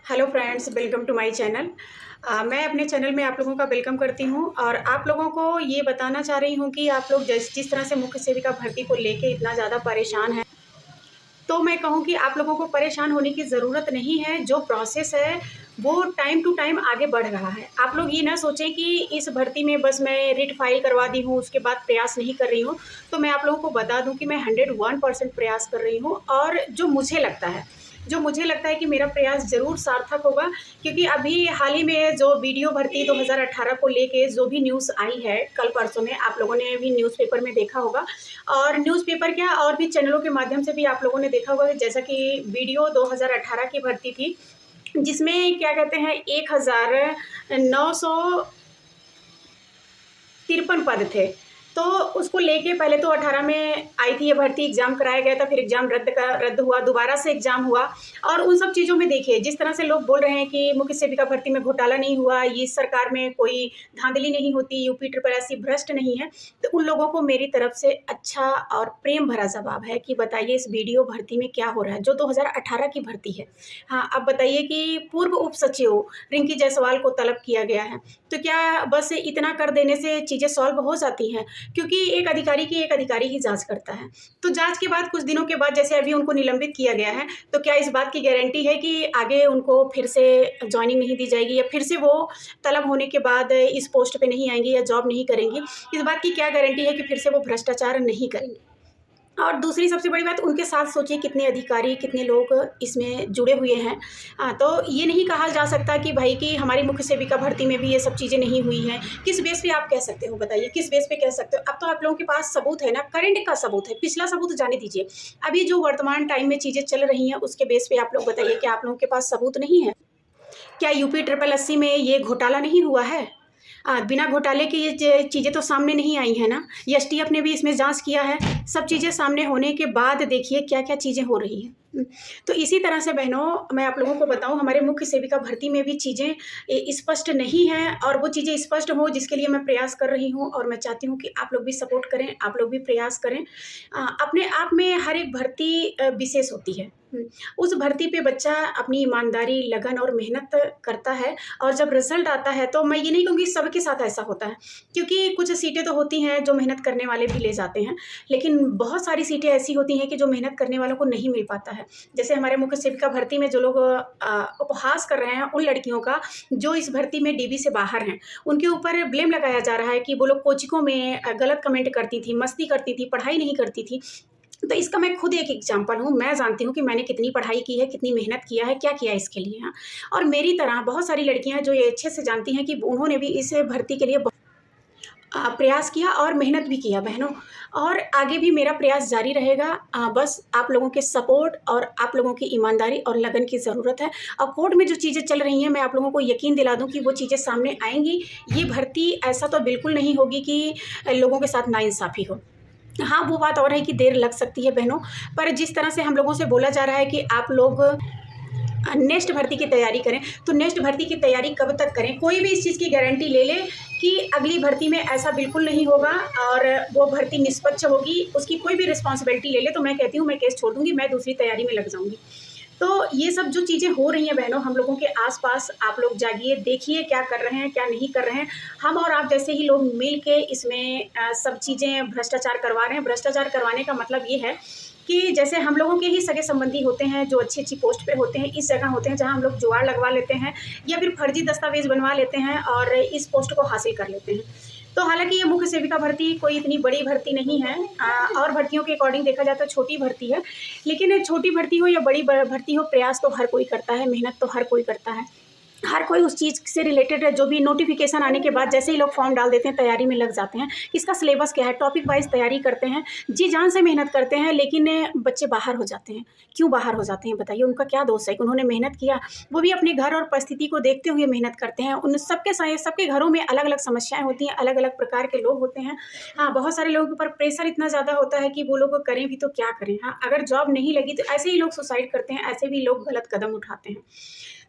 Hello friends, welcome to my channel. मैं अपने channel में आप लोगों का वेलकम करती हूं और आप लोगों को ये बताना चाह रही हूं कि आप लोग जिस तरह से मुख्य सेविका भर्ती को लेके इतना ज़्यादा परेशान हैं, तो मैं कहूं कि आप लोगों को परेशान होने की ज़रूरत नहीं है। जो प्रोसेस है वो टाइम टू टाइम आगे बढ़ रहा है। आप लोग ये ना सोचें कि इस भर्ती में बस मैं रिट फाइल करवा दी हूँ, उसके बाद प्रयास नहीं कर रही हूँ। तो मैं आप लोगों को बता दूं कि मैं 101% प्रयास कर रही हूँ और जो मुझे लगता है कि मेरा प्रयास ज़रूर सार्थक होगा, क्योंकि अभी हाल ही में जो वीडियो भर्ती 2018 को लेके जो भी न्यूज़ आई है कल परसों में, आप लोगों ने भी न्यूज़पेपर में देखा होगा और न्यूज़पेपर क्या और भी चैनलों के माध्यम से भी आप लोगों ने देखा होगा कि जैसा कि वीडियो 2018 की भर्ती थी, जिसमें क्या कहते हैं 1953 पद थे। तो उसको लेके पहले तो 18 में आई थी ये भर्ती, एग्ज़ाम कराया गया था, फिर एग्ज़ाम रद्द हुआ, दोबारा से एग्ज़ाम हुआ। और उन सब चीज़ों में देखिए जिस तरह से लोग बोल रहे हैं कि मुख्य सेविका भर्ती में घोटाला नहीं हुआ, ये सरकार में कोई धांधली नहीं होती, यूपी ट्रिपल एससी भ्रष्ट नहीं है, तो उन लोगों को मेरी तरफ से अच्छा और प्रेम भरा जवाब है कि बताइए इस वीडियो भर्ती में क्या हो रहा है, जो 2018 की भर्ती है। हाँ, अब बताइए कि पूर्व उप सचिव रिंकी जायसवाल को तलब किया गया है, तो क्या बस इतना कर देने से चीज़ें सॉल्व हो जाती हैं? क्योंकि एक अधिकारी ही जाँच करता है। तो जाँच के बाद कुछ दिनों के बाद जैसे अभी उनको निलंबित किया गया है, तो क्या इस बात की गारंटी है कि आगे उनको फिर से जॉइनिंग नहीं दी जाएगी या फिर से वो तलब होने के बाद इस पोस्ट पे नहीं आएँगी या जॉब नहीं करेंगी? इस बात की क्या गारंटी है कि फिर से वो भ्रष्टाचार नहीं करेंगी? और दूसरी सबसे बड़ी बात, उनके साथ सोचिए कितने अधिकारी, कितने लोग इसमें जुड़े हुए हैं। तो ये नहीं कहा जा सकता कि भाई कि हमारी मुख्य सेविका भर्ती में भी ये सब चीज़ें नहीं हुई हैं। किस बेस पे आप कह सकते हो बताइए? किस बेस पे कह सकते हो? अब तो आप लोगों के पास सबूत है ना, करंट का सबूत है, पिछला सबूत जाने दीजिए। अभी जो वर्तमान टाइम में चीज़ें चल रही हैं, उसके बेस पे आप लोग बताइए, क्या आप लोगों के पास सबूत नहीं है? क्या यूपी ट्रिपल एससी में ये घोटाला नहीं हुआ है? बिना घोटाले की ये चीज़ें तो सामने नहीं आई हैं ना। एसटीएफ ने भी इसमें जाँच किया है। सब चीज़ें सामने होने के बाद देखिए क्या-क्या चीज़ें हो रही हैं। तो इसी तरह से बहनों, मैं आप लोगों को बताऊँ, हमारे मुख्य सेविका भर्ती में भी चीज़ें स्पष्ट नहीं हैं और वो चीज़ें स्पष्ट हों जिसके लिए मैं प्रयास कर रही हूँ और मैं चाहती हूँ कि आप लोग भी सपोर्ट करें, आप लोग भी प्रयास करें। अपने आप में हर एक भर्ती विशेष होती है। उस भर्ती पे बच्चा अपनी ईमानदारी, लगन और मेहनत करता है और जब रिज़ल्ट आता है, तो मैं ये नहीं कहूँगी सबके साथ ऐसा होता है, क्योंकि कुछ सीटें तो होती हैं जो मेहनत करने वाले भी ले जाते हैं, लेकिन बहुत सारी सीटें ऐसी होती हैं कि जो मेहनत करने वालों को नहीं मिल पाता है। जैसे हमारे मुख्य सेविका भर्ती में जो लोग उपहास कर रहे हैं उन लड़कियों का, जो इस भर्ती में डीबी से बाहर हैं, उनके ऊपर ब्लेम लगाया जा रहा है कि वो लोग कोचिंगों में गलत कमेंट करती थी, मस्ती करती थी, पढ़ाई नहीं करती थी। तो इसका मैं खुद एक एग्जाम्पल हूँ। मैं जानती हूँ कि मैंने कितनी पढ़ाई की है, कितनी मेहनत किया है, क्या किया है इसके लिए, हाँ। और मेरी तरह बहुत सारी लड़कियाँ जो ये अच्छे से जानती हैं कि उन्होंने भी इस भर्ती के लिए प्रयास किया और मेहनत भी किया बहनों, और आगे भी मेरा प्रयास जारी रहेगा। बस आप लोगों के सपोर्ट और आप लोगों की ईमानदारी और लगन की ज़रूरत है। और कोर्ट में जो चीज़ें चल रही हैं, मैं आप लोगों को यकीन दिला दूँ कि वो चीज़ें सामने आएँगी। ये भर्ती ऐसा तो बिल्कुल नहीं होगी कि लोगों के साथ नाइंसाफ़ी हो। हाँ, वो बात और है कि देर लग सकती है बहनों, पर जिस तरह से हम लोगों से बोला जा रहा है कि आप लोग नेक्स्ट भर्ती की तैयारी करें, तो नेक्स्ट भर्ती की तैयारी कब तक करें? कोई भी इस चीज़ की गारंटी ले ले कि अगली भर्ती में ऐसा बिल्कुल नहीं होगा और वो भर्ती निष्पक्ष होगी, उसकी कोई भी रिस्पॉन्सिबिलिटी ले ले, तो मैं कहती हूँ मैं केस छोड़ दूँगी, मैं दूसरी तैयारी में लग जाऊँगी। तो ये सब जो चीज़ें हो रही हैं बहनों, हम लोगों के आस-पास, आप लोग जागिए, देखिए क्या कर रहे हैं, क्या नहीं कर रहे हैं। हम और आप जैसे ही लोग मिल के इसमें सब चीज़ें भ्रष्टाचार करवा रहे हैं। भ्रष्टाचार करवाने का मतलब ये है कि जैसे हम लोगों के ही सगे-संबंधी होते हैं, जो अच्छी-अच्छी पोस्ट पे होते हैं, इस जगह होते हैं जहाँ हम लोग जुगाड़ लगवा लेते हैं या फिर फर्जी दस्तावेज़ बनवा लेते हैं और इस पोस्ट को हासिल कर लेते हैं। तो हालाँकि ये मुख्य सेविका भर्ती कोई इतनी बड़ी भर्ती नहीं है, और भर्तियों के अकॉर्डिंग देखा जाए तो छोटी भर्ती है। लेकिन छोटी भर्ती हो या बड़ी भर्ती हो, प्रयास तो हर कोई करता है, मेहनत तो हर कोई करता है। हर कोई उस चीज़ से रिलेटेड जो भी नोटिफ़िकेशन आने के बाद जैसे ही लोग फॉर्म डाल देते हैं, तैयारी में लग जाते हैं। इसका सिलेबस क्या है, टॉपिक वाइज़ तैयारी करते हैं, जी-जान से मेहनत करते हैं, लेकिन बच्चे बाहर हो जाते हैं। क्यों बाहर हो जाते हैं बताइए? उनका क्या दोष है कि उन्होंने मेहनत किया? वो भी अपने घर और परिस्थिति को देखते हुए मेहनत करते हैं। उन सबके घरों में अलग-अलग समस्याएँ होती हैं, अलग-अलग प्रकार के लोग होते हैं। हाँ, बहुत सारे लोगों के ऊपर प्रेशर इतना ज़्यादा होता है कि वो लोग करें भी तो क्या करें? हाँ, अगर जॉब नहीं लगी तो ऐसे ही लोग सुसाइड करते हैं, ऐसे भी लोग गलत कदम उठाते हैं।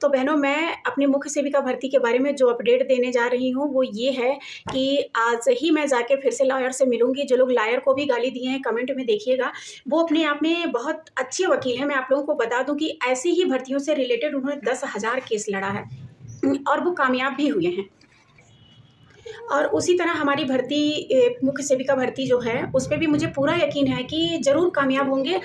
तो बहनों, मैं अपनी मुख्य सेविका भर्ती के बारे में जो अपडेट देने जा रही हूँ वो ये है कि आज ही मैं जाके फिर से लॉयर से मिलूँगी। जो लोग लॉयर को भी गाली दिए हैं कमेंट में देखिएगा, वो अपने आप में बहुत अच्छे वकील हैं। मैं आप लोगों को बता दूँ कि ऐसी ही भर्तियों से रिलेटेड उन्होंने 10,000 केस लड़ा है और वो कामयाब भी हुए हैं। और उसी तरह हमारी भर्ती मुख्य सेविका भर्ती जो है उस पे भी मुझे पूरा यकीन है कि ज़रूर कामयाब होंगे।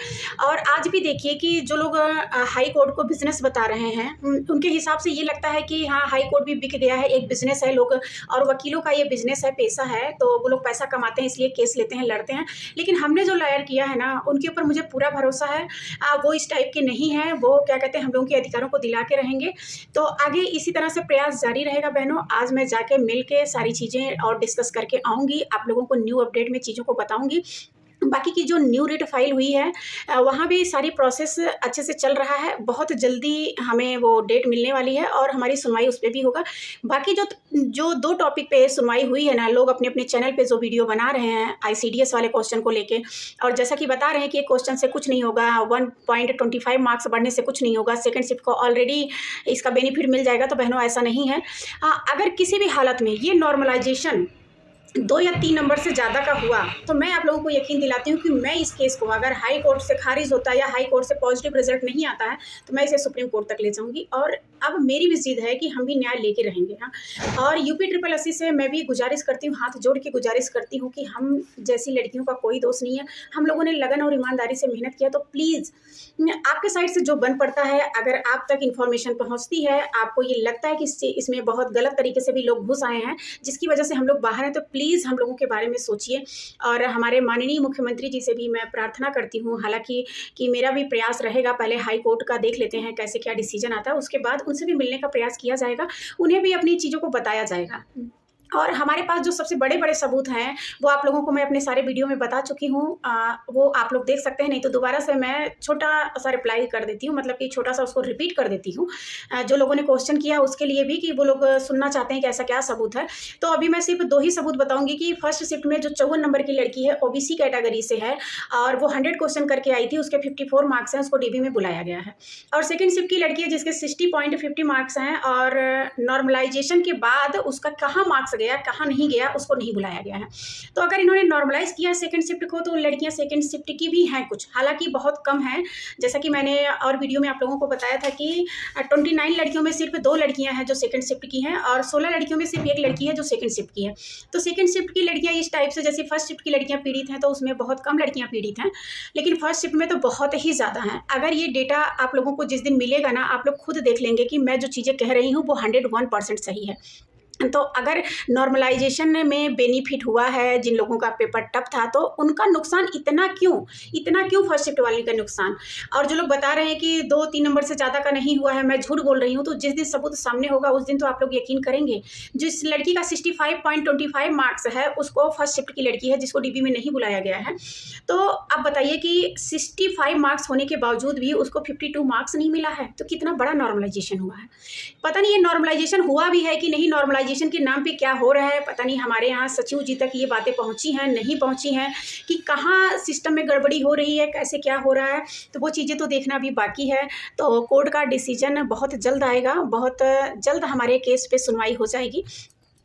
और आज भी देखिए कि जो लोग हाई कोर्ट को बिज़नेस बता रहे हैं उनके हिसाब से ये लगता है कि हाँ, हाई कोर्ट भी बिक गया है, एक बिज़नेस है लोग, और वकीलों का ये बिज़नेस है, पैसा है, तो वो लोग पैसा कमाते हैं इसलिए केस लेते हैं, लड़ते हैं। लेकिन हमने जो लॉयर किया है ना, उनके ऊपर मुझे पूरा भरोसा है। वो इस टाइप के नहीं हैं, वो क्या कहते हैं, हम लोगों के अधिकारों को दिला के रहेंगे। तो आगे इसी तरह से प्रयास जारी रहेगा बहनों। आज मैं जाके मिल के सारी चीज़ें और डिस्कस करके आऊँगी, आप लोगों को न्यू अपडेट में चीज़ों को बताऊँगी। बाकी की जो न्यू रिट फाइल हुई है वहाँ भी सारी प्रोसेस अच्छे से चल रहा है। बहुत जल्दी हमें वो डेट मिलने वाली है और हमारी सुनवाई उस पे भी होगा। बाकी जो 2 टॉपिक पे सुनवाई हुई है ना, लोग अपने-अपने चैनल पे जो वीडियो बना रहे हैं आईसीडीएस वाले क्वेश्चन को लेके, और जैसा कि बता रहे हैं कि एक क्वेश्चन से कुछ नहीं होगा, 1.25 मार्क्स बढ़ने से कुछ नहीं होगा, सेकंड शिफ्ट को ऑलरेडी इसका बेनिफिट मिल जाएगा। तो बहनों, ऐसा नहीं है। अगर किसी भी हालत में ये नॉर्मलाइजेशन 2 या 3 नंबर से ज़्यादा का हुआ तो मैं आप लोगों को यकीन दिलाती हूँ कि मैं इस केस को, अगर हाई कोर्ट से खारिज होता है या हाई कोर्ट से पॉजिटिव रिजल्ट नहीं आता है, तो मैं इसे सुप्रीम कोर्ट तक ले जाऊँगी। और अब मेरी भी जिद है कि हम भी न्याय लेके रहेंगे। हाँ, और यूपी ट्रिपल एससी से मैं भी गुजारिश करती हूँ, हाथ जोड़ के गुजारिश करती हूँ कि हम जैसी लड़कियों का कोई दोष नहीं है। हम लोगों ने लगन और ईमानदारी से मेहनत किया, तो प्लीज़ आपके साइड से जो बन पड़ता है, अगर आप तक इन्फॉर्मेशन पहुँचती है, आपको ये लगता है कि इसमें बहुत गलत तरीके से भी लोग घुस आए हैं जिसकी वजह से हम लोग बाहर हैं, तो प्लीज़ हम लोगों के बारे में सोचिए। और हमारे माननीय मुख्यमंत्री जी से भी मैं प्रार्थना करती हूँ, हालाँकि कि मेरा भी प्रयास रहेगा, पहले हाई कोर्ट का देख लेते हैं कैसे क्या डिसीजन आता है, उसके बाद उनसे भी मिलने का प्रयास किया जाएगा, उन्हें भी अपनी चीज़ों को बताया जाएगा। और हमारे पास जो सबसे बड़े-बड़े सबूत हैं, वो आप लोगों को मैं अपने सारे वीडियो में बता चुकी हूँ। वो आप लोग देख सकते हैं, नहीं तो दोबारा से मैं छोटा-सा रिप्लाई कर देती हूँ, मतलब कि छोटा-सा उसको रिपीट कर देती हूँ। जो लोगों ने क्वेश्चन किया उसके लिए भी, कि वो लोग सुनना चाहते हैं कि ऐसा क्या सबूत है। तो अभी मैं सिर्फ 2 ही सबूत बताऊँगी कि फर्स्ट शिफ्ट में जो 54 नंबर की लड़की है, ओबीसी कैटेगरी से है और वो 100 क्वेश्चन करके आई थी, उसके 54 मार्क्स हैं, उसको डीबी में बुलाया गया है। और सेकंड शिफ्ट की लड़की है जिसके 60.50 मार्क्स हैं और नॉर्मलाइजेशन के बाद उसका कहाँ मार्क्स गया, कहाँ नहीं गया, उसको नहीं बुलाया गया है। तो अगर इन्होंने नॉर्मलाइज़ किया सेकंड शिफ्ट को, तो लड़कियां सेकंड शिफ्ट की भी हैं कुछ, हालांकि बहुत कम हैं। जैसा कि मैंने और वीडियो में आप लोगों को बताया था कि 29 लड़कियों में सिर्फ 2 लड़कियां हैं जो सेकंड शिफ्ट की हैं और 16 लड़कियों में सिर्फ 1 लड़की है जो सेकंड शिफ्ट की है। तो सेकंड शिफ्ट की लड़कियां इस टाइप से, जैसे फर्स्ट शिफ्ट की लड़कियां पीड़ित हैं तो उसमें बहुत कम लड़कियां पीड़ित हैं, लेकिन फर्स्ट शिफ्ट में तो बहुत ही ज़्यादा हैं। अगर ये डेटा आप लोगों को जिस दिन मिलेगा ना, आप लोग खुद देख लेंगे कि मैं जो चीज़ें कह रही हूँ वो 101% सही है। तो अगर नॉर्मलाइजेशन में बेनिफिट हुआ है जिन लोगों का पेपर टफ था, तो उनका नुकसान इतना क्यों फर्स्ट शिफ्ट वाली का नुकसान। और जो लोग बता रहे हैं कि 2-3 नंबर से ज़्यादा का नहीं हुआ है, मैं झूठ बोल रही हूँ, तो जिस दिन सबूत सामने होगा उस दिन तो आप लोग यकीन करेंगे। जिस लड़की का 65.25 मार्क्स है, उसको फर्स्ट शिफ्ट की लड़की है जिसको डीबी में नहीं बुलाया गया है, तो आप बताइए कि 65 मार्क्स होने के बावजूद भी उसको 52 मार्क्स नहीं मिला है, तो कितना बड़ा नॉर्मलाइजेशन हुआ है। पता नहीं ये नॉर्मलाइजेशन हुआ भी है कि नहीं, नॉर्मलाइजेशन के नाम पे क्या हो रहा है पता नहीं। हमारे यहाँ सचिव जी तक ये बातें पहुँची हैं, नहीं पहुँची हैं, कि कहाँ सिस्टम में गड़बड़ी हो रही है, कैसे क्या हो रहा है, तो वो चीज़ें तो देखना भी बाकी है। तो कोर्ट का डिसीजन बहुत जल्द आएगा, बहुत जल्द हमारे केस पे सुनवाई हो जाएगी,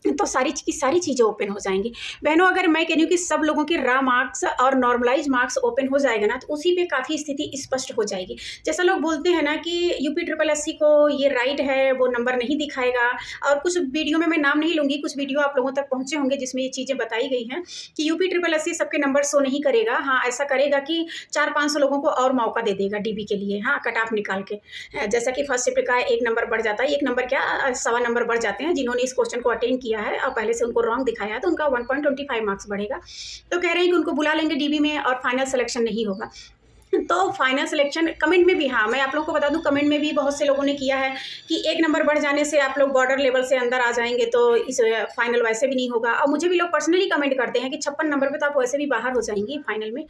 तो सारी चीज़ें ओपन हो जाएंगी। बहनों, अगर मैं कह रही हूँ कि सब लोगों के रा मार्क्स और नॉर्मलाइज मार्क्स ओपन हो जाएगा ना, तो उसी पे काफ़ी स्थिति स्पष्ट हो जाएगी। जैसा लोग बोलते हैं ना कि यूपी ट्रिपल एससी को ये राइट है, वो नंबर नहीं दिखाएगा, और कुछ वीडियो में मैं नाम नहीं लूँगी, कुछ वीडियो आप लोगों तक पहुँचे होंगे जिसमें ये चीज़ें बताई गई हैं कि यूपी ट्रिपल एससी सबके नंबर शो नहीं करेगा। हाँ, ऐसा करेगा कि 400-500 लोगों को और मौका दे देगा डीबी के लिए, हाँ, कट ऑफ निकाल के। जैसा कि फर्स्ट शिफ्ट का 1 नंबर बढ़ जाता है, 1 नंबर क्या 1.25 नंबर बढ़ जाते हैं जिन्होंने इस क्वेश्चन को अटेंड किया है और पहले से उनको रॉन्ग दिखाया है, तो उनका 1.25 मार्क्स बढ़ेगा। तो कह रहे हैं कि उनको बुला लेंगे डीबी में और फाइनल सिलेक्शन नहीं होगा। तो फाइनल सिलेक्शन कमेंट में भी, हाँ, मैं आप लोगों को बता दूं, कमेंट में भी बहुत से लोगों ने किया है कि 1 नंबर बढ़ जाने से आप लोग बॉर्डर लेवल से अंदर आ जाएंगे, तो इस फाइनल वैसे भी नहीं होगा। और मुझे भी लोग पर्सनली कमेंट करते हैं कि 56 नंबर पे तो आप वैसे भी बाहर हो जाएंगी फाइनल में।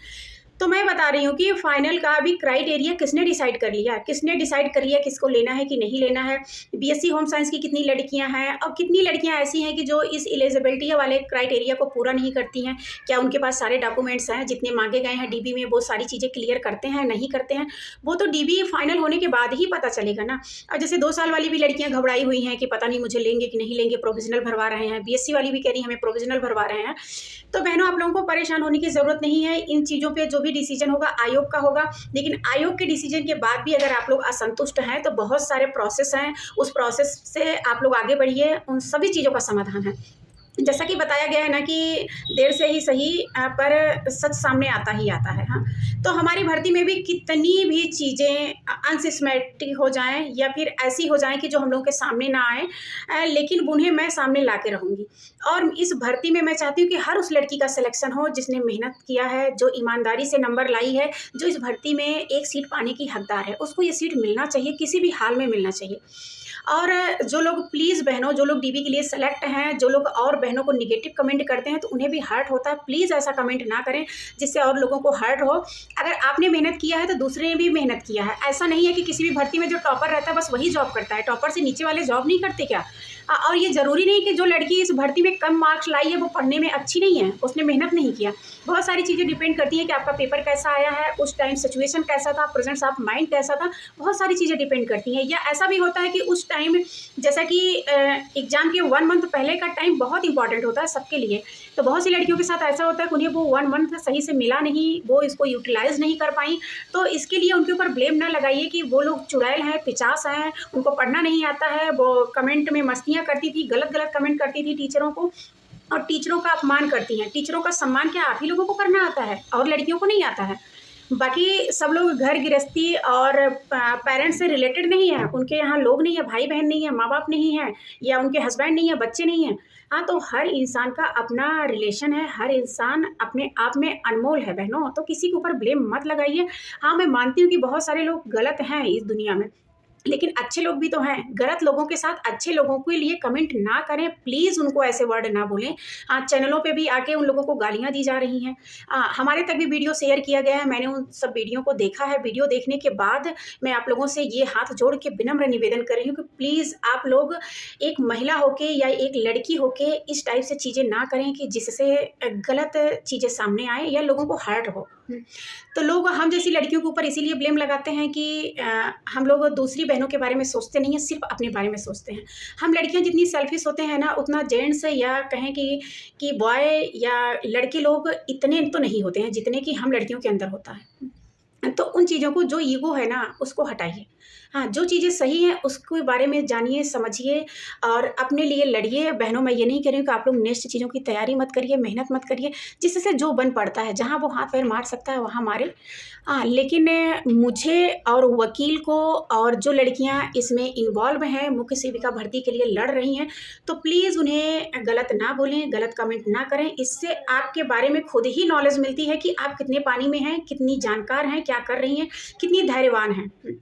तो मैं बता रही हूँ कि फाइनल का अभी क्राइटेरिया किसने डिसाइड कर लिया, किसने डिसाइड कर लिया किसको लेना है कि नहीं लेना है। बीएससी होम साइंस की कितनी लड़कियां हैं और कितनी लड़कियां ऐसी हैं कि जो इस एलिजिबिलिटी वाले क्राइटेरिया को पूरा नहीं करती हैं। क्या उनके पास सारे डॉक्यूमेंट्स हैं जितने मांगे गए हैं डीबी में, वो सारी चीज़ें क्लियर करते हैं नहीं करते हैं, वो तो डीबी फाइनल होने के बाद ही पता चलेगा ना। और जैसे 2 साल वाली भी लड़कियां घबराई हुई हैं कि पता नहीं मुझे लेंगे कि नहीं लेंगे, प्रोविजनल भरवा रहे हैं, बीएससी वाली भी कह रही हमें प्रोविजनल भरवा रहे हैं। तो बहनों आप लोगों को परेशान होने की ज़रूरत नहीं है। इन चीज़ों पे जो भी डिसीजन होगा आयोग का होगा, लेकिन आयोग के डिसीजन के बाद भी अगर आप लोग असंतुष्ट हैं तो बहुत सारे प्रोसेस हैं, उस प्रोसेस से आप लोग आगे बढ़िए, उन सभी चीज़ों का समाधान है। जैसा कि बताया गया है ना कि देर से ही सही पर सच सामने आता ही आता है। हाँ, तो हमारी भर्ती में भी कितनी भी चीज़ें अनसिस्टमेटिक हो जाएं या फिर ऐसी हो जाएं कि जो हम लोगों के सामने ना आए, लेकिन उन्हें मैं सामने ला के रहूँगी। और इस भर्ती में मैं चाहती हूँ कि हर उस लड़की का सिलेक्शन हो जिसने मेहनत किया है, जो ईमानदारी से नंबर लाई है, जो इस भर्ती में एक सीट पाने की हकदार है, उसको ये सीट मिलना चाहिए, किसी भी हाल में मिलना चाहिए। और जो लोग प्लीज़ बहनों, जो लोग डीबी के लिए सेलेक्ट हैं, जो लोग और बहनों को नेगेटिव कमेंट करते हैं तो उन्हें भी हर्ट होता है, प्लीज़ ऐसा कमेंट ना करें जिससे और लोगों को हर्ट हो। अगर आपने मेहनत किया है तो दूसरे ने भी मेहनत किया है। ऐसा नहीं है कि किसी भी भर्ती में जो टॉपर रहता है बस वही जॉब करता है, टॉपर से नीचे वाले जॉब नहीं करते क्या? और ये ज़रूरी नहीं कि जो लड़की इस भर्ती में कम मार्क्स लाई है वो पढ़ने में अच्छी नहीं है, उसने मेहनत नहीं किया। बहुत सारी चीज़ें डिपेंड करती हैं कि आपका पेपर कैसा आया है, उस टाइम सिचुएशन कैसा था, प्रेजेंस ऑफ माइंड कैसा था, बहुत सारी चीज़ें डिपेंड करती हैं। या ऐसा भी होता है कि उस टाइम जैसा कि एग्ज़ाम के 1 मंथ पहले का टाइम बहुत इंपॉर्टेंट होता है सबके लिए। तो बहुत सी लड़कियों के साथ ऐसा होता है कि उन्हें वो 1 मंथ सही से मिला नहीं, वो इसको यूटिलाइज़ नहीं कर पाई। तो इसके लिए उनके ऊपर ब्लेम ना लगाइए कि वो लोग चुड़ैल हैं, पिचास हैं, उनको पढ़ना नहीं आता है, वो कमेंट में मस्तियाँ करती थी, गलत-गलत कमेंट करती थी टीचरों को और टीचरों का अपमान करती हैं। टीचरों का सम्मान क्या आप ही लोगों को करना आता है और लड़कियों को नहीं आता है? बाकी सब लोग घर गृहस्थी और पेरेंट्स से रिलेटेड नहीं है, उनके यहाँ लोग नहीं है, भाई बहन नहीं है, माँ बाप नहीं है या उनके हस्बैंड नहीं है, बच्चे नहीं हैं। हाँ, तो हर इंसान का अपना रिलेशन है, हर इंसान अपने आप में अनमोल है बहनों, तो किसी के ऊपर ब्लेम मत लगाइए। हाँ, मैं मानती हूँ कि बहुत सारे लोग गलत हैं इस दुनिया में, लेकिन अच्छे लोग भी तो हैं। गलत लोगों के साथ अच्छे लोगों के लिए कमेंट ना करें, प्लीज़ उनको ऐसे वर्ड ना बोलें। चैनलों पे भी आके उन लोगों को गालियाँ दी जा रही हैं। हमारे तक भी वीडियो शेयर किया गया है, मैंने उन सब वीडियो को देखा है। वीडियो देखने के बाद मैं आप लोगों से ये हाथ जोड़ के विनम्र निवेदन कर रही हूँ कि प्लीज़ आप लोग एक महिला होके या एक लड़की होके इस टाइप से चीज़ें ना करें कि जिससे गलत चीज़ें सामने आएँ या लोगों को हर्ट हो। तो लोग हम जैसी लड़कियों के ऊपर इसीलिए ब्लेम लगाते हैं कि हम लोग दूसरी बहनों के बारे में सोचते नहीं हैं, सिर्फ अपने बारे में सोचते हैं। हम लड़कियां जितनी सेल्फिश होते हैं ना, उतना जेंट्स या कहें कि बॉय या लड़के लोग इतने तो नहीं होते हैं जितने कि हम लड़कियों के अंदर होता है। तो उन चीज़ों को, जो ईगो है ना, उसको हटाइए। हाँ, जो चीज़ें सही हैं उसके बारे में जानिए, समझिए और अपने लिए लड़िए। बहनों, मैं ये नहीं कह रही हूँ कि आप लोग नेक्स्ट चीज़ों की तैयारी मत करिए, मेहनत मत करिए, जिससे जो बन पड़ता है, जहाँ वो हाथ पैर मार सकता है वहाँ मारे। लेकिन मुझे और वकील को और जो लड़कियाँ इसमें इन्वॉल्व हैं, मुख्य सेविका भर्ती के लिए लड़ रही हैं, तो प्लीज़ उन्हें गलत ना बोलें, गलत कमेंट ना करें। इससे आपके बारे में खुद ही नॉलेज मिलती है कि आप कितने पानी में हैं, कितनी जानकार हैं, क्या कर रही हैं, कितनी धैर्यवान हैं।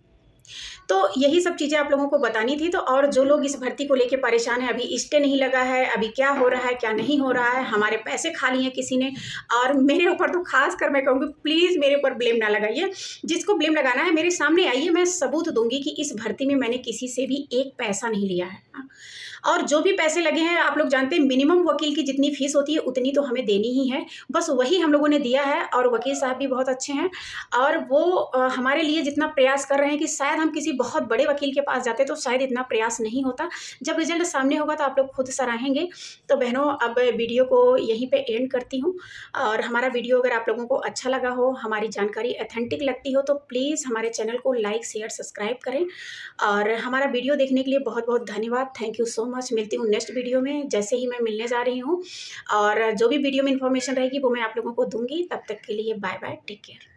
तो यही सब चीज़ें आप लोगों को बतानी थी। तो और जो लोग इस भर्ती को लेके परेशान हैं, अभी स्टे नहीं लगा है, अभी क्या हो रहा है, क्या नहीं हो रहा है, हमारे पैसे खा लिए हैं किसी ने, और मेरे ऊपर तो खास कर मैं कहूँगी प्लीज़ मेरे ऊपर ब्लेम ना लगाइए। जिसको ब्लेम लगाना है मेरे सामने आइए, मैं सबूत दूँगी कि इस भर्ती में मैंने किसी से भी एक पैसा नहीं लिया है। और जो भी पैसे लगे हैं, आप लोग जानते हैं मिनिमम वकील की जितनी फ़ीस होती है उतनी तो हमें देनी ही है, बस वही हम लोगों ने दिया है। और वकील साहब भी बहुत अच्छे हैं और वो हमारे लिए जितना प्रयास कर रहे हैं कि शायद हम किसी बहुत बड़े वकील के पास जाते तो शायद इतना प्रयास नहीं होता। जब रिजल्ट सामने होगा तो आप लोग खुद सराहेंगे। तो बहनों, अब वीडियो को यहीं पे एंड करती हूँ। और हमारा वीडियो अगर आप लोगों को अच्छा लगा हो, हमारी जानकारी ऑथेंटिक लगती हो, तो प्लीज़ हमारे चैनल को लाइक, शेयर, सब्सक्राइब करें। और हमारा वीडियो देखने के लिए बहुत बहुत धन्यवाद। Thank you so much. मिलती हूँ नेक्स्ट वीडियो में, जैसे ही मैं मिलने जा रही हूँ। और जो भी वीडियो में इन्फॉर्मेशन रहेगी वो मैं आप लोगों को दूँगी। तब तक के लिए बाय बाय, टेक केयर।